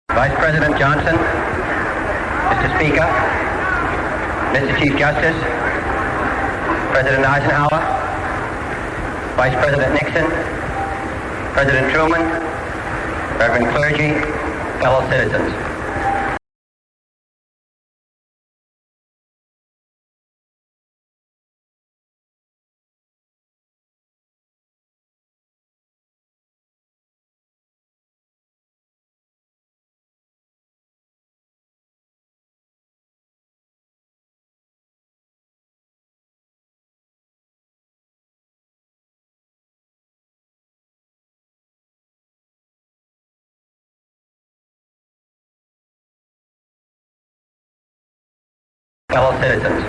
Vice President Johnson, Mr. Speaker, Mr. Chief Justice, President Eisenhower, Vice President Nixon, President Truman, Reverend clergy, fellow citizens. Fellow citizens,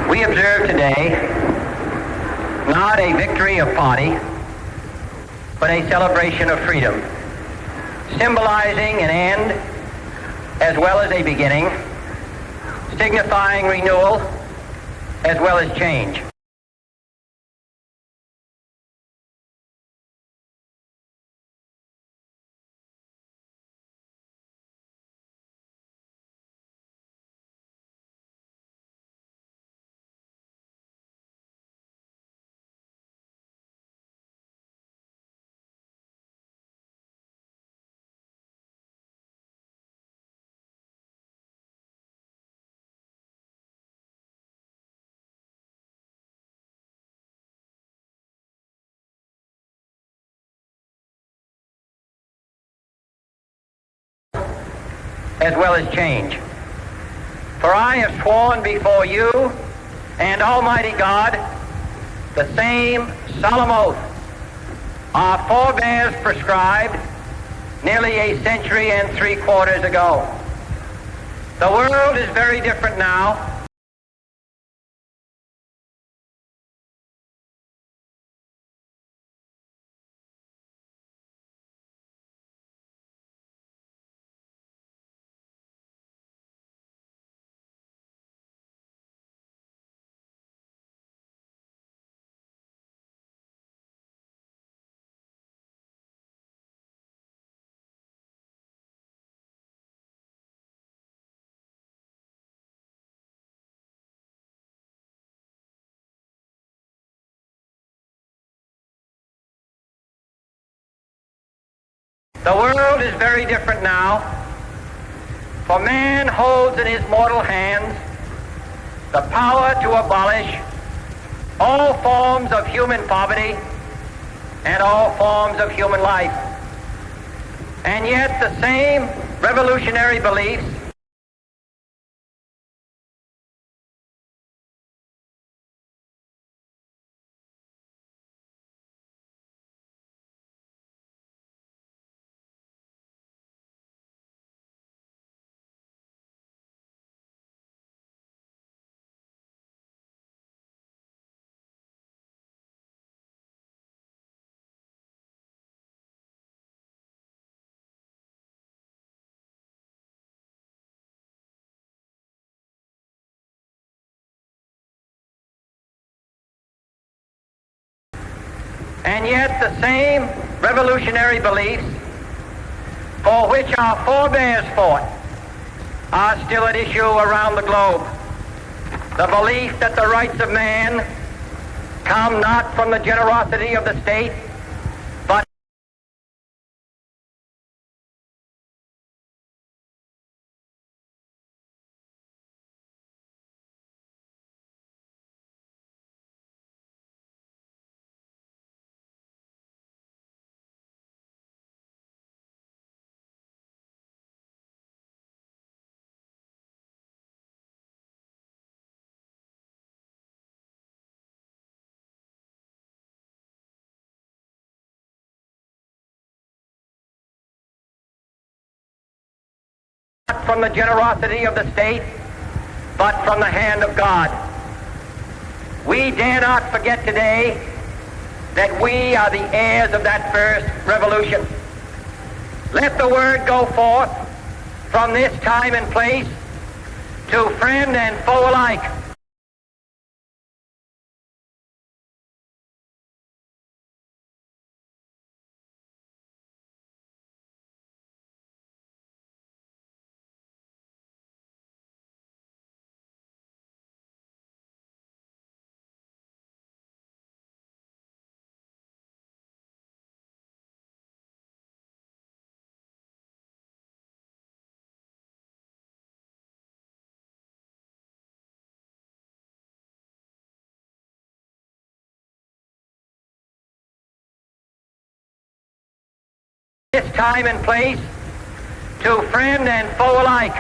we observe today not a victory of party, but a celebration of freedom, symbolizing an end as well as a beginning, signifying renewal as well as change. As well as change. For I have sworn before you and Almighty God the same solemn oath our forebears prescribed nearly a century and 3/4 ago. The world is very different now. The world is very different now, for man holds in his mortal hands the power to abolish all forms of human poverty and all forms of human life. And yet the same revolutionary beliefs and yet the same revolutionary beliefs for which our forebears fought are still at issue around the globe. The belief that the rights of man come not from the generosity of the state, not from the generosity of the state, but from the hand of God. We dare not forget today that we are the heirs of that first revolution. Let the word go forth from this time and place to friend and foe alike this time and place to friend and foe alike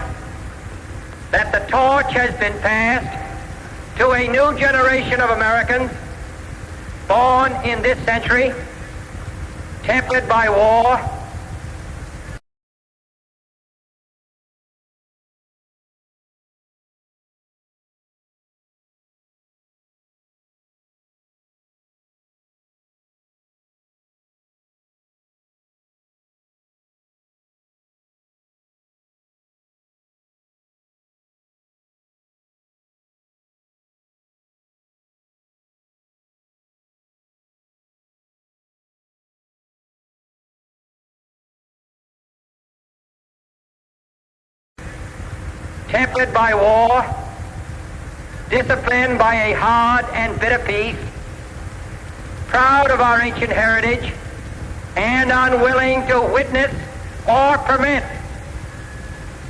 that the torch has been passed to a new generation of Americans born in this century, tempered by war, tempered by war, disciplined by a hard and bitter peace, proud of our ancient heritage, and unwilling to witness or permit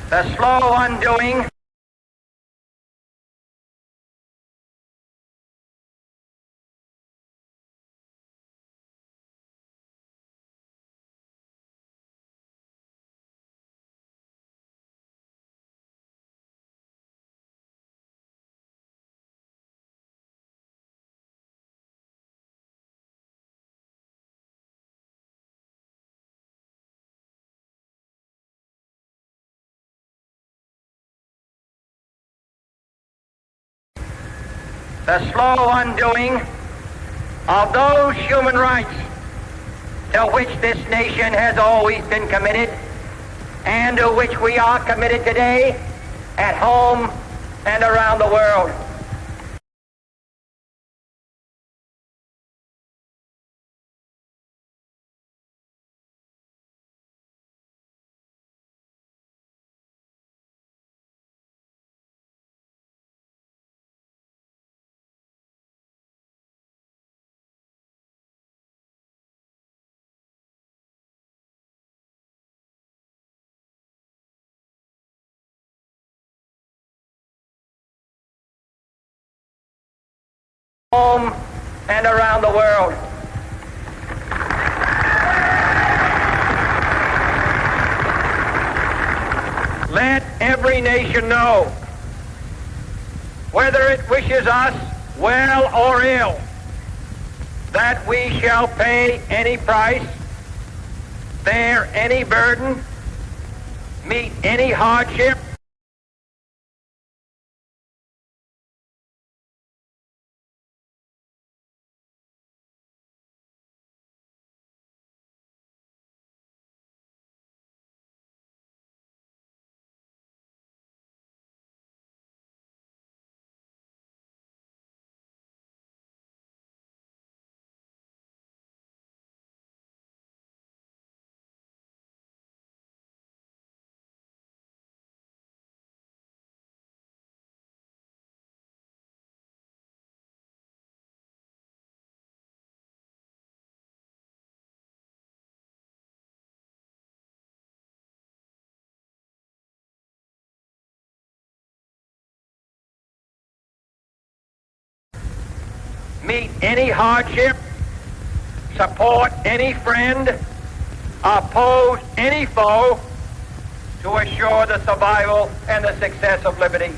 the slow undoing of those human rights to which this nation has always been committed and to which we are committed today at home and around the world. Home and around the world. Let every nation know, whether it wishes us well or ill, that we shall pay any price, bear any burden, meet any hardship, meet any hardship, support any friend, oppose any foe to assure the survival and the success of liberty.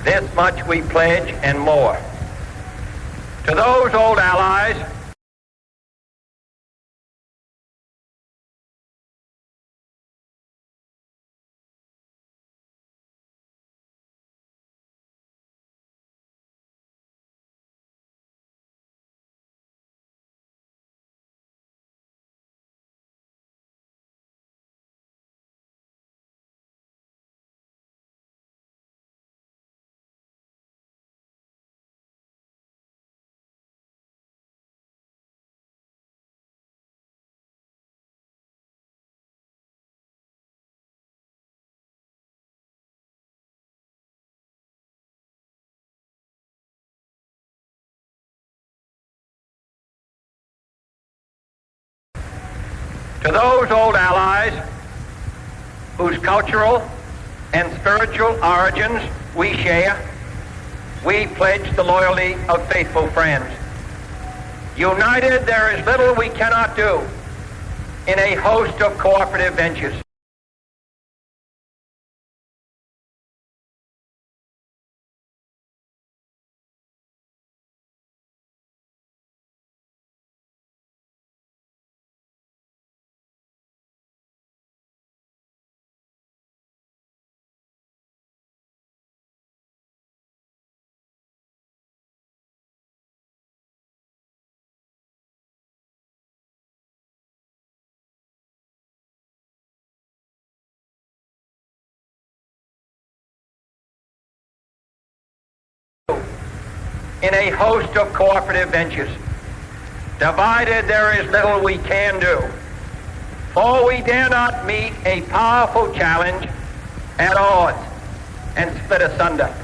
This much we pledge and more. To those old allies whose cultural and spiritual origins we share, we pledge the loyalty of faithful friends. United, there is little we cannot do in a host of cooperative ventures. In a host of cooperative ventures. Divided, there is little we can do, for we dare not meet a powerful challenge at odds and split asunder.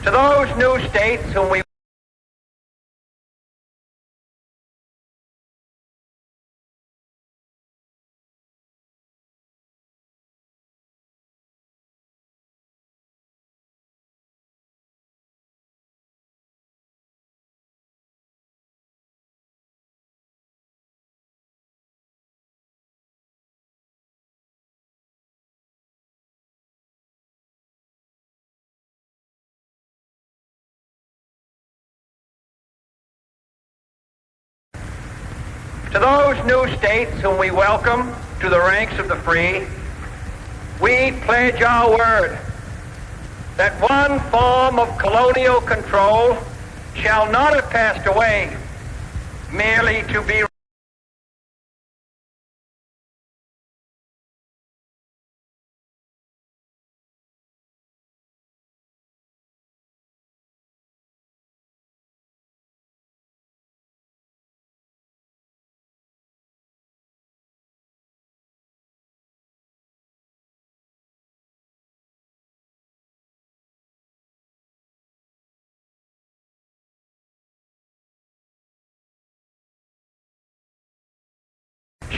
To those new states whom we To those new states whom we welcome to the ranks of the free, we pledge our word that one form of colonial control shall not have passed away merely to be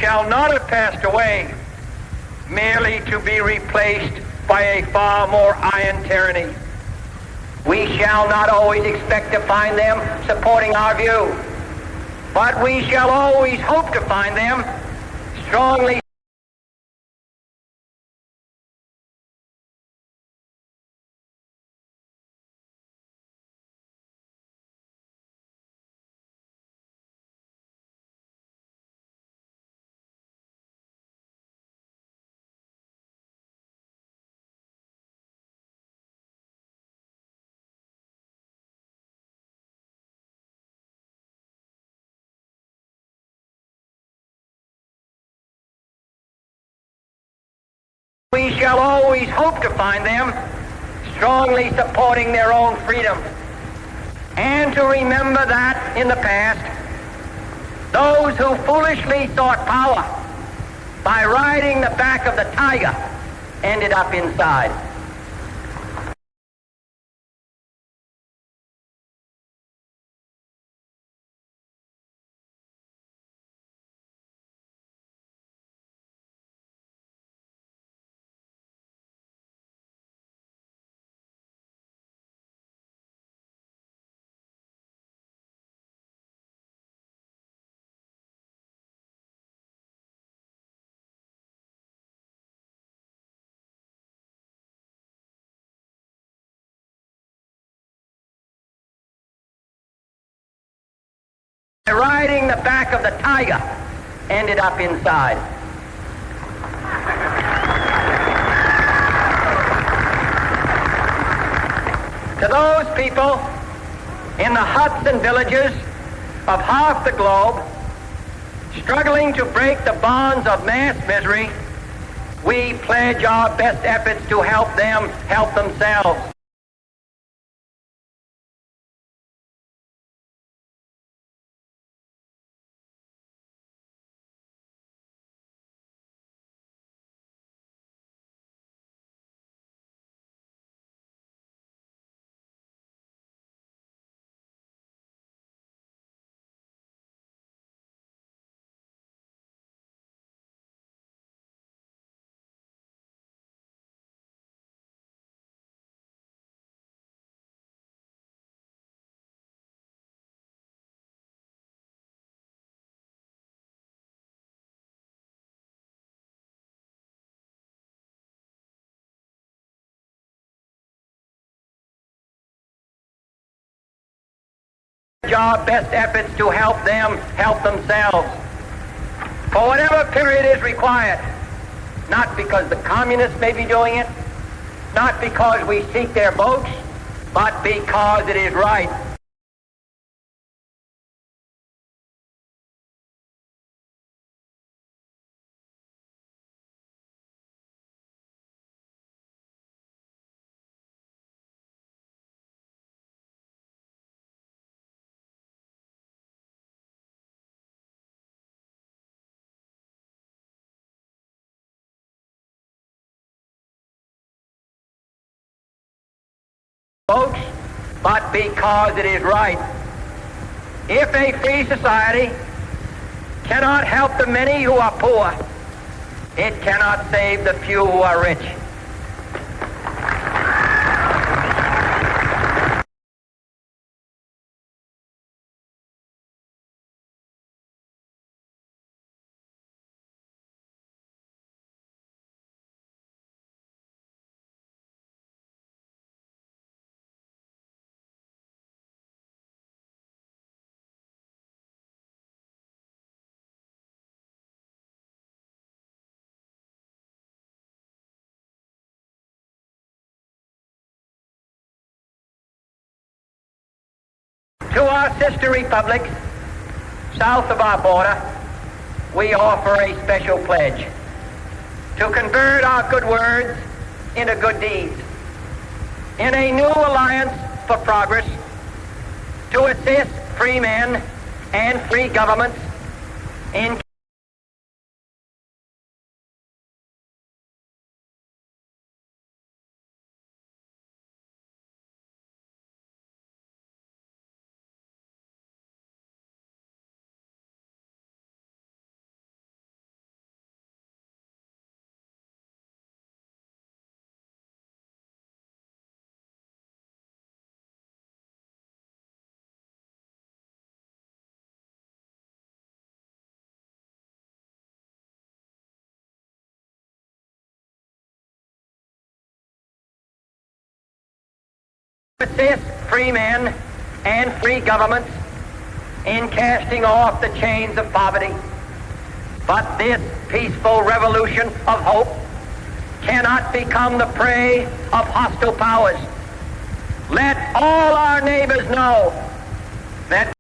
shall not have passed away merely to be replaced by a far more iron tyranny. We shall not always expect to find them supporting our view, but we shall always hope to find them strongly we shall always hope to find them strongly supporting their own freedom. And to remember that in the past, those who foolishly sought power by riding the back of the tiger ended up inside. By riding the back of the tiger ended up inside. To those people in the huts and villages of half the globe struggling to break the bonds of mass misery, we pledge our best efforts to help them help themselves. our best efforts to help them help themselves for whatever period is required, not because the communists may be doing it, not because we seek their votes, but because it is right. Votes, but because it is right. If a free society cannot help the many who are poor, it cannot save the few who are rich. To our sister republics south of our border, we offer a special pledge to convert our good words into good deeds in a new alliance for progress, to assist free men and free governments in assist free men and free governments in casting off the chains of poverty. But this peaceful revolution of hope cannot become the prey of hostile powers. Let all our neighbors know that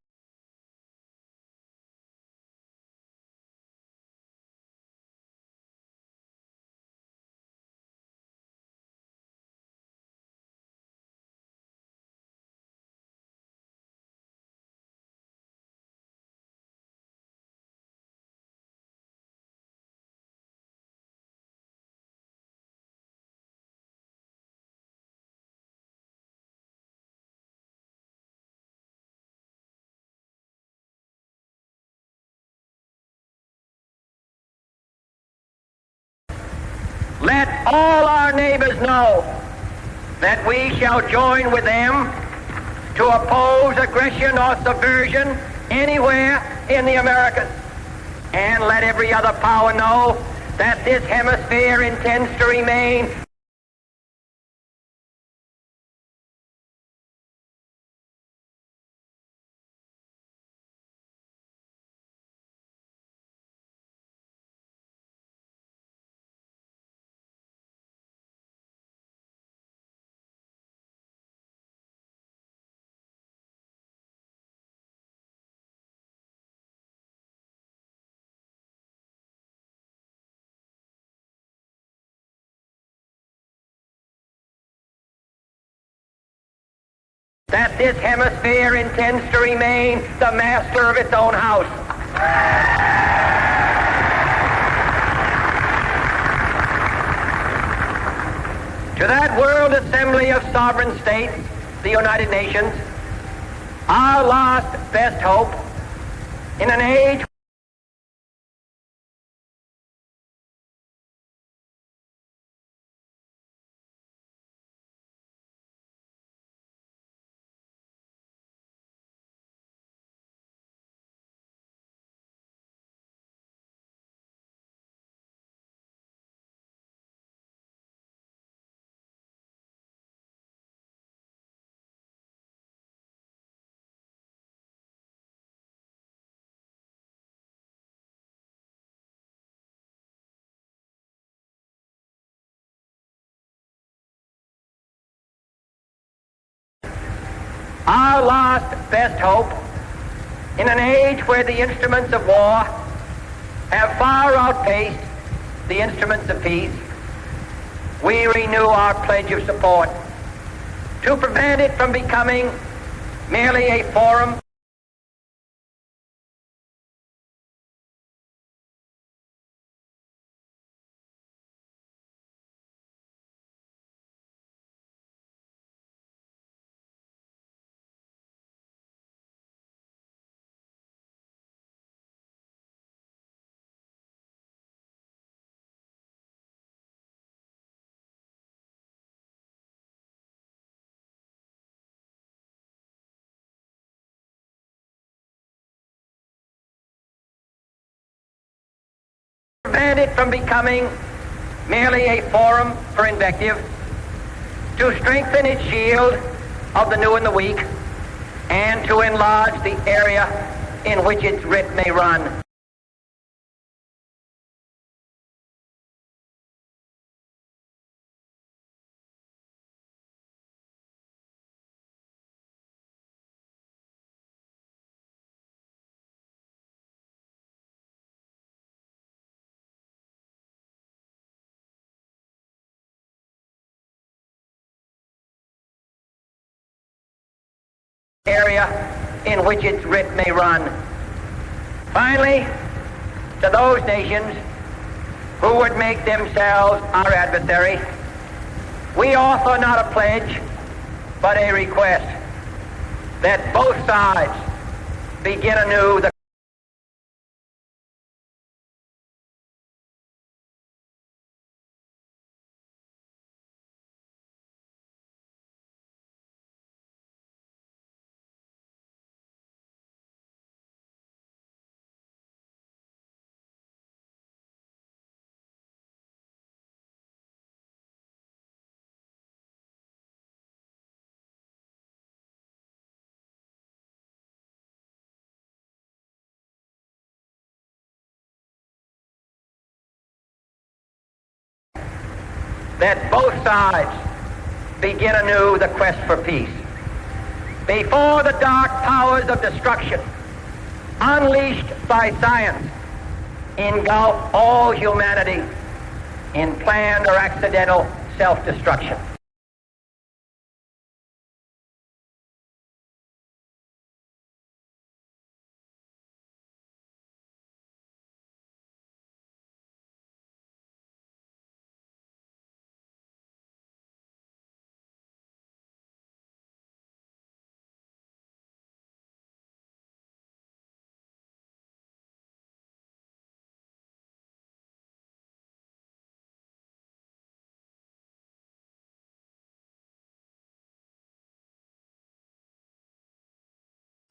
let all our neighbors know that we shall join with them to oppose aggression or subversion anywhere in the Americas. And let every other power know that this hemisphere intends to remain that this hemisphere intends to remain the master of its own house. To that world assembly of sovereign states, the United Nations, our last best hope in an age our last best hope, in an age where the instruments of war have far outpaced the instruments of peace, we renew our pledge of support to prevent it from becoming merely a forum prevent it from becoming merely a forum for invective, to strengthen its shield of the new and the weak, and to enlarge the area in which its writ may run. Area in which its writ may run. Finally, to those nations who would make themselves our adversary, we offer not a pledge, but a request that both sides begin anew the that both sides begin anew the quest for peace. Before the dark powers of destruction, unleashed by science, engulf all humanity in planned or accidental self-destruction.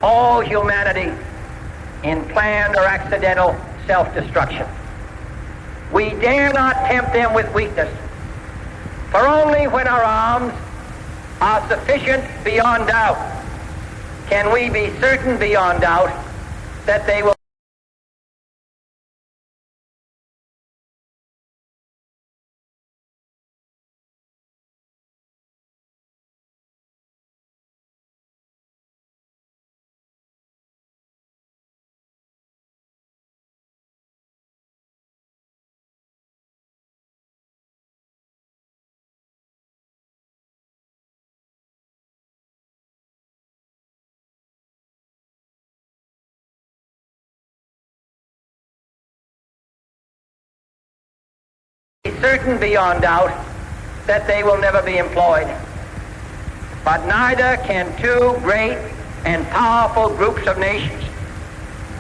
All humanity in planned or accidental self-destruction. We dare not tempt them with weakness, for only when our arms are sufficient beyond doubt can we be certain beyond doubt that they will be certain beyond doubt that they will never be employed. But neither can two great and powerful groups of nations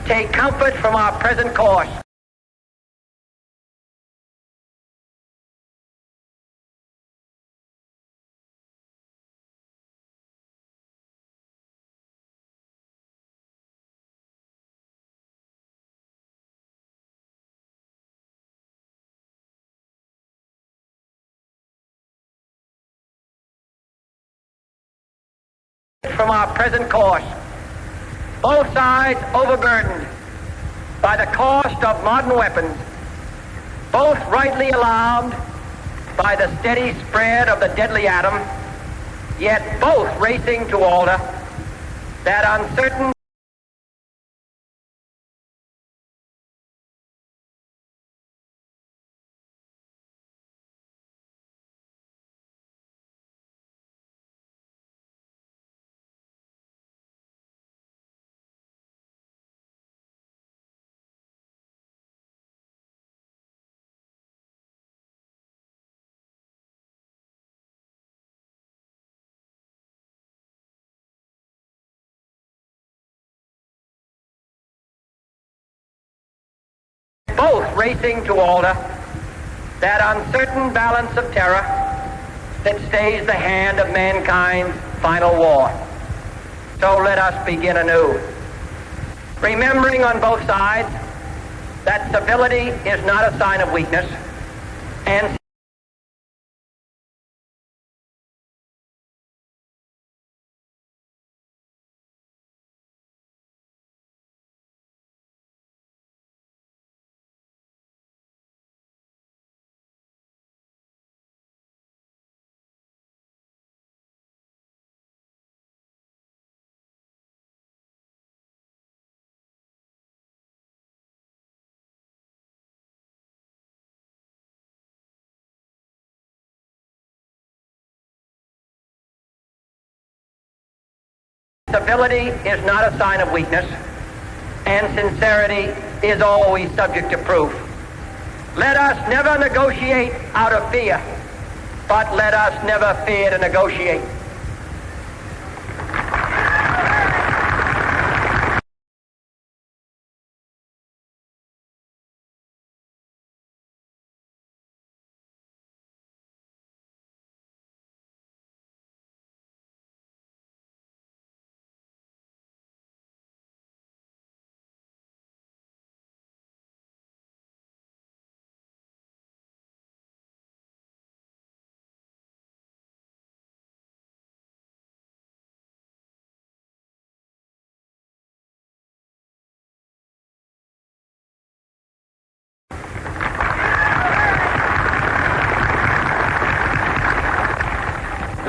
take comfort from our present course. From our present course, both sides overburdened by the cost of modern weapons, both rightly alarmed by the steady spread of the deadly atom, yet both racing to alter that uncertain both racing to alter that uncertain balance of terror that stays the hand of mankind's final war. So let us begin anew, remembering on both sides that civility is not a sign of weakness, and civility is not a sign of weakness, and sincerity is always subject to proof. Let us never negotiate out of fear, but let us never fear to negotiate.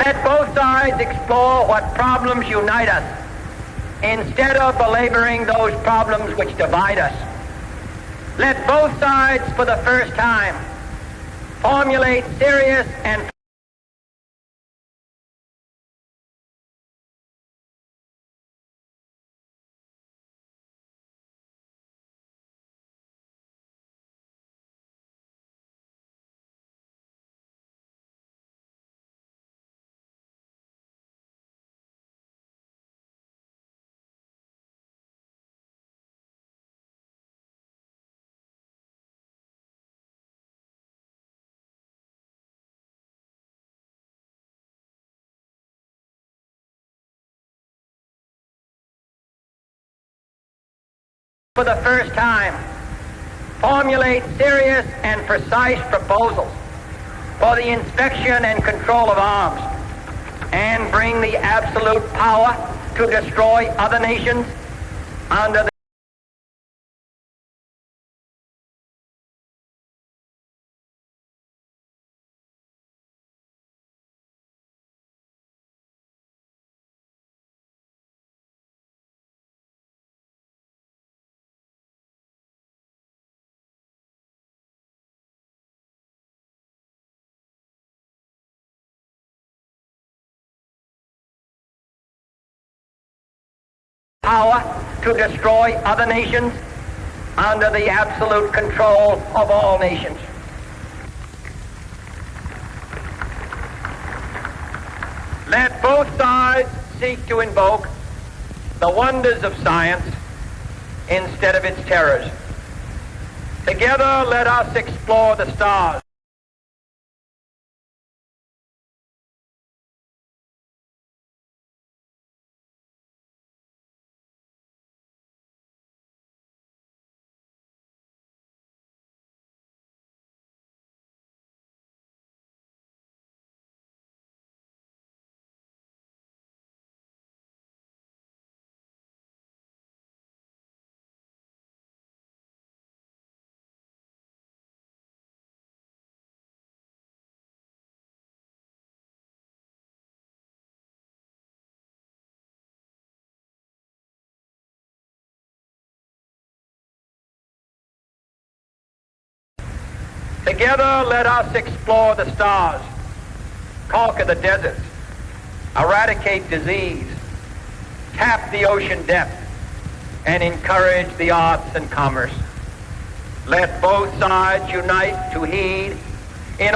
Let both sides explore what problems unite us, instead of belaboring those problems which divide us. Let both sides, for the first time, formulate serious and for the first time, formulate serious and precise proposals for the inspection and control of arms, and bring the absolute power to destroy other nations under the power to destroy other nations under the absolute control of all nations. Let both sides seek to invoke the wonders of science instead of its terrors. Together, let us explore the stars. Together, let us explore the stars, conquer the deserts, eradicate disease, tap the ocean depth, and encourage the arts and commerce. Let both sides unite to heed in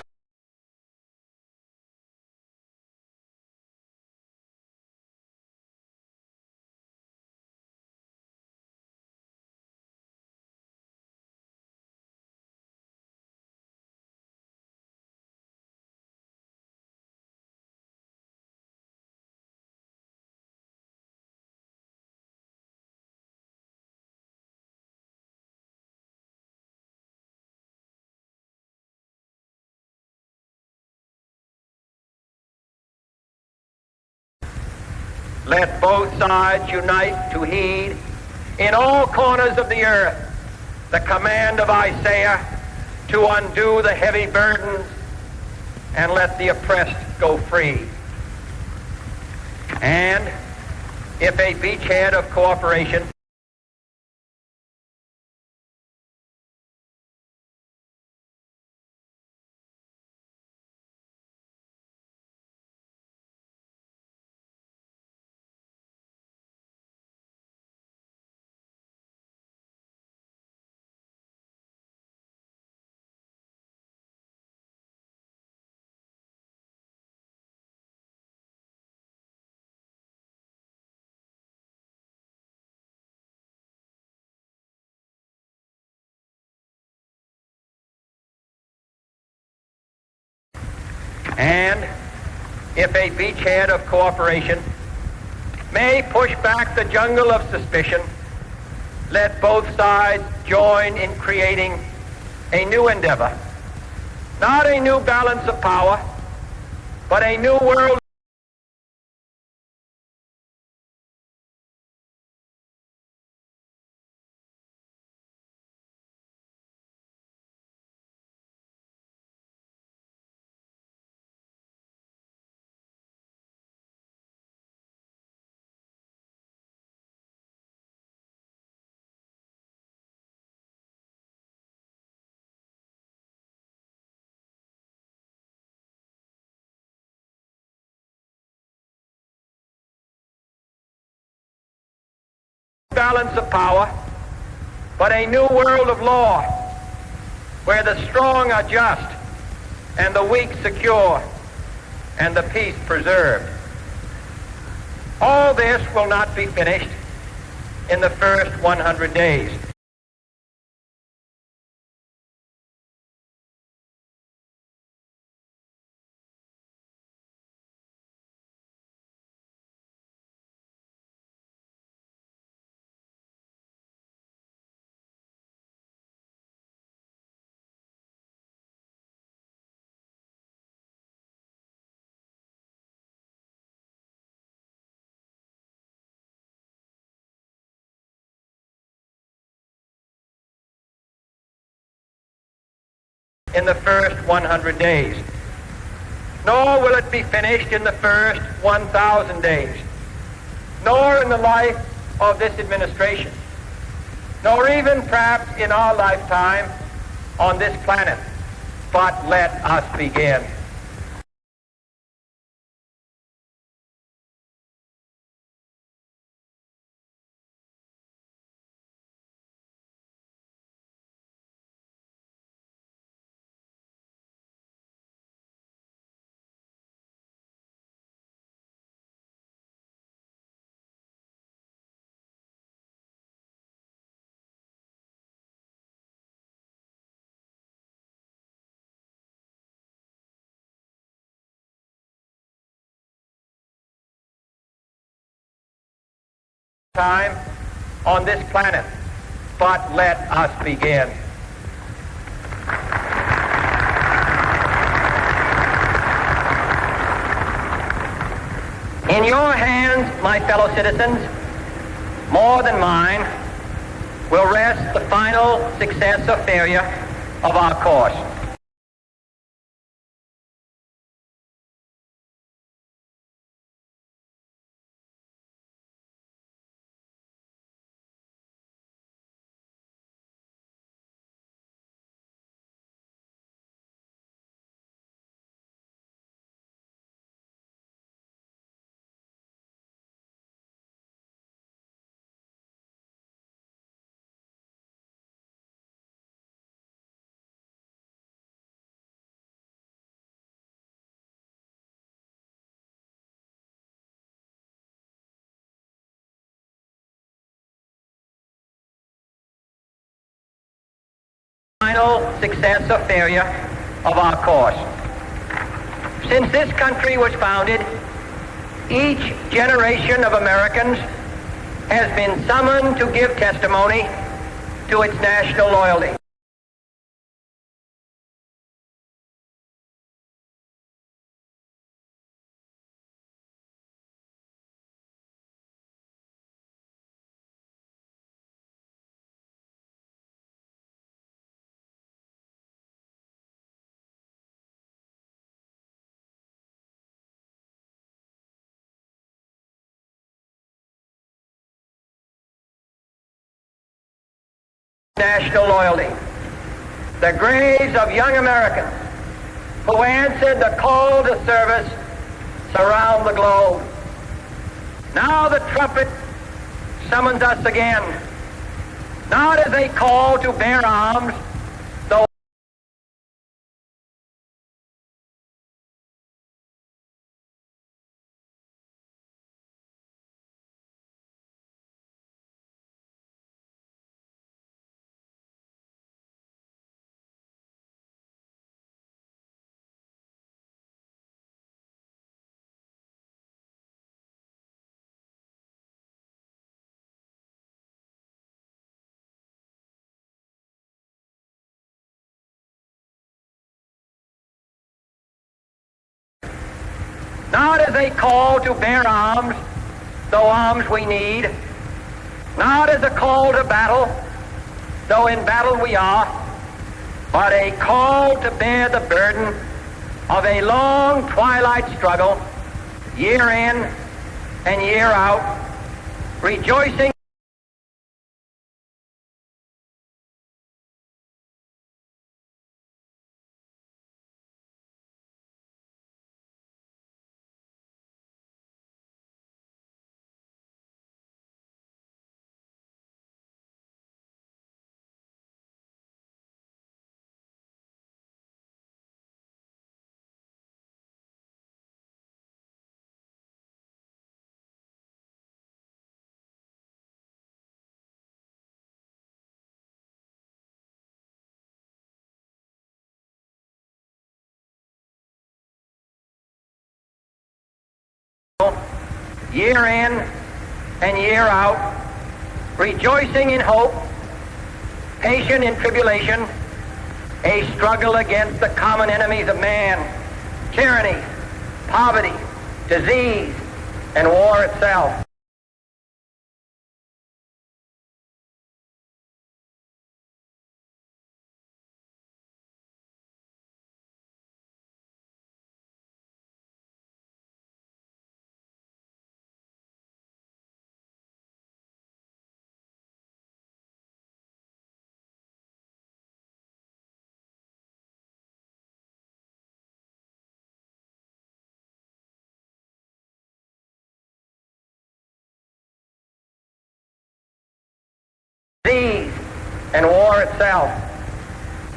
Let both sides unite to heed in all corners of the earth the command of Isaiah to undo the heavy burdens and let the oppressed go free. And if a beachhead of cooperation and if a beachhead of cooperation may push back the jungle of suspicion, let both sides join in creating a new endeavor, not a new balance of power, but a new world. Balance of power, but a new world of law where the strong are just and the weak secure and the peace preserved. All this will not be finished in the first 100 days. In the first 100 days. Nor will it be finished in the first 1,000 days, nor in the life of this administration, nor even perhaps in our lifetime on this planet. But let us begin. Time on this planet, but let us begin. In your hands, my fellow citizens, more than mine, will rest the final success or failure of our course. final success or failure of our course. Since this country was founded, each generation of Americans has been summoned to give testimony to its national loyalty. National loyalty. The graves of young Americans who answered the call to service surround the globe. Now the trumpet summons us again, not as a call to bear arms, though not as a call to bear arms, though arms we need, not as a call to battle, though in battle we are, but a call to bear the burden of a long twilight struggle, year in and year out, rejoicing year in and year out, rejoicing in hope, patient in tribulation, a struggle against the common enemies of man, tyranny, poverty, disease, and war itself. Disease and war itself.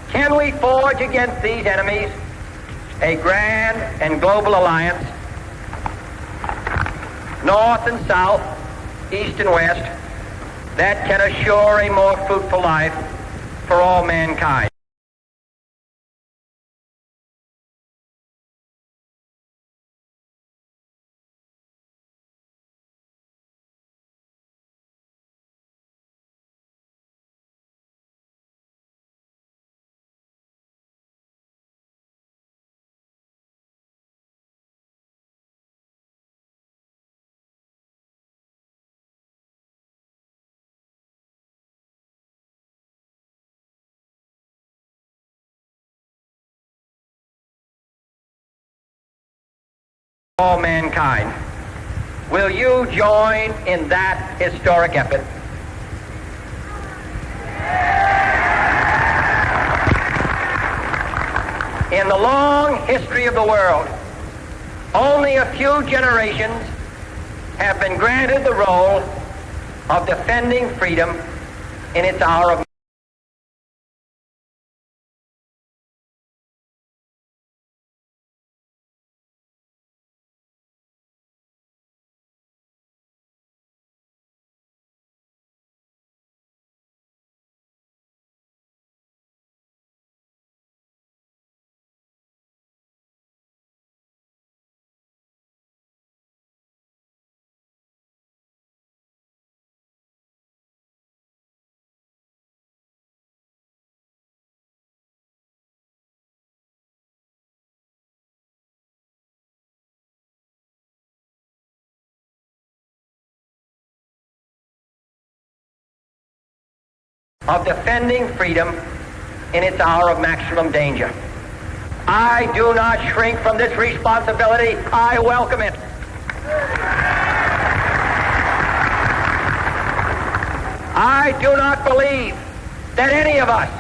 Can we forge against these enemies a grand and global alliance, north and south, east and west, that can assure a more fruitful life for all mankind? All mankind. Will you join in that historic effort? In the long history of the world, only a few generations have been granted the role of defending freedom in its hour of of defending freedom in its hour of maximum danger. I do not shrink from this responsibility. I welcome it. I do not believe that any of us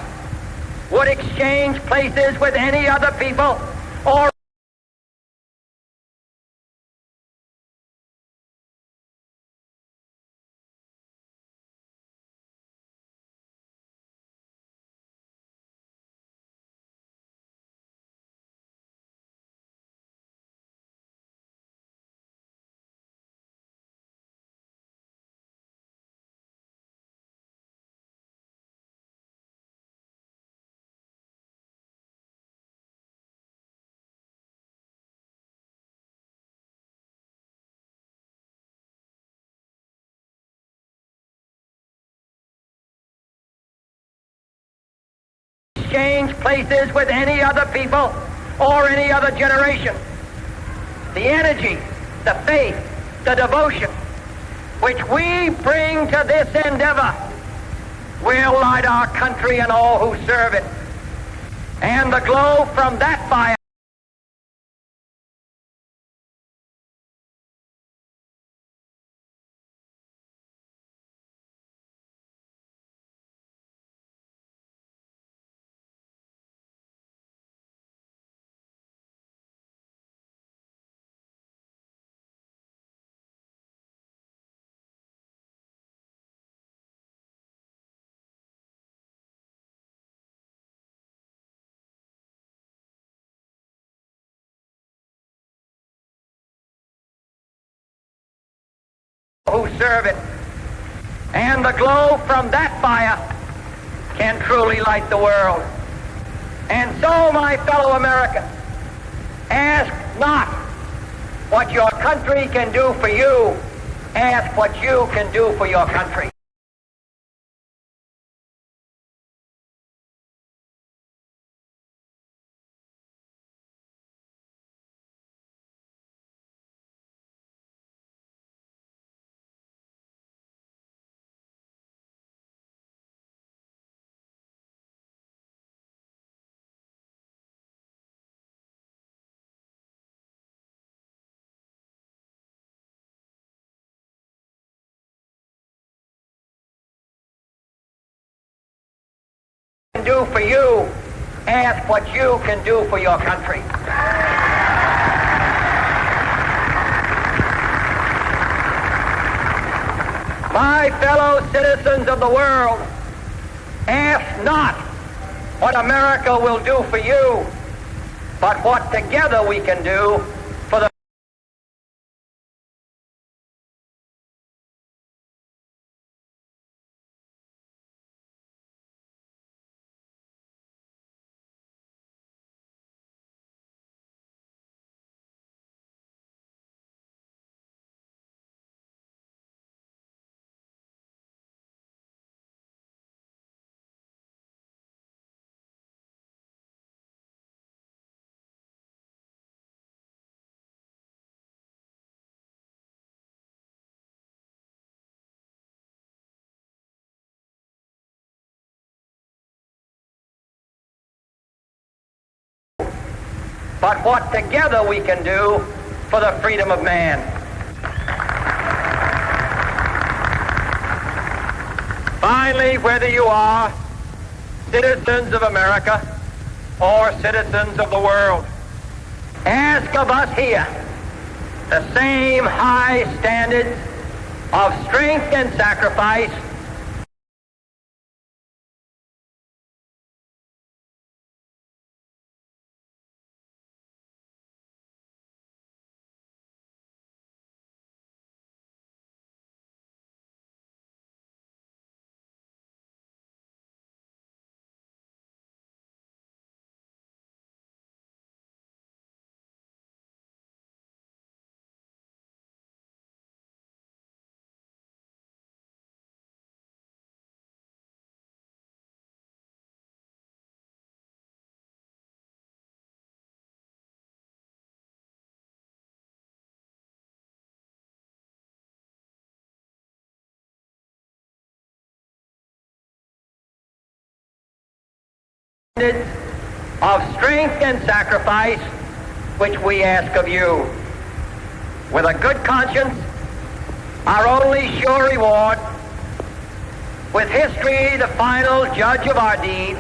would exchange places with any other people or exchange places with any other people or any other generation. The energy, the faith, the devotion which we bring to this endeavor will light our country and all who serve it. And the glow from that fire who serve it. And the glow from that fire can truly light the world. And so, my fellow Americans, ask not what your country can do for you, ask what you can do for your country. Do for you, ask what you can do for your country. My fellow citizens of the world, ask not what America will do for you, but what together we can do for the but what together we can do for the freedom of man. Finally, whether you are citizens of America or citizens of the world, ask of us here the same high standards of strength and sacrifice of strength and sacrifice which we ask of you. With a good conscience, our only sure reward, with history the final judge of our deeds,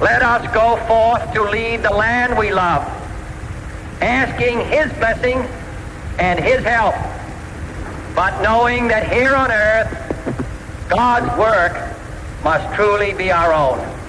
let us go forth to lead the land we love, asking his blessing and his help, but knowing that here on earth, God's work must truly be our own.